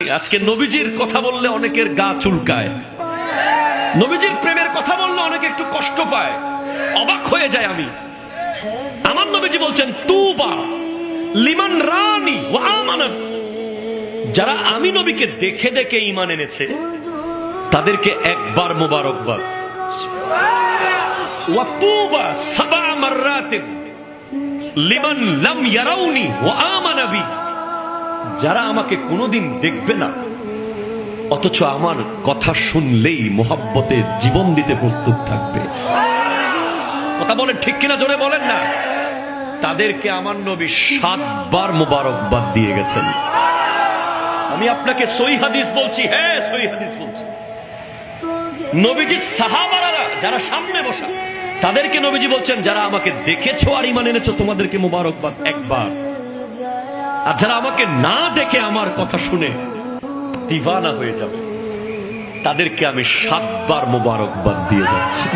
আজকে নবীজির কথা বললে অনেকের গা চুলকায়, নবীজির প্রেমের কথা বললে অনেকে একটু কষ্ট পায়, অবাক হয়ে যায়। আমি আমার নবীজি বলছেন তুবা লিমান রানি ওয়া আমানা, যারা আমি নবীকে দেখে দেখে ঈমান এনেছে তাদেরকে একবার মোবারকবাদ। ওয়া তুবা সাবা মাররাতিন লিমান লাম ইয়ারাউনি ওয়া আমানা বি, যারা আমাকে কোনোদিন দেখবে না অথচ আমার কথা শুনলেই মোহাব্বতে জীবন দিতে প্রস্তুত থাকবে। কথা বলেন ঠিক কিনা, জোরে বলেন না। তাদেরকে আমার নবী 7 বার মোবারকবাদ দিয়ে গেছেন। আমি আপনাকে সহিহ হাদিস বলছি, হ্যাঁ সহিহ হাদিস বলছি। নবীজির সাহাবারা যারা সামনে বসা তাদেরকে নবীজি বলছেন যারা আমাকে দেখেছো আর ঈমান এনেছো তোমাদেরকে মোবারকবাদ একবার, আর যারা আমাকে না দেখে আমার কথা শুনে দিওয়ানা হয়ে যাবে তাদেরকে আমি 7 বার মোবারকবাদ দিয়ে যাচ্ছি।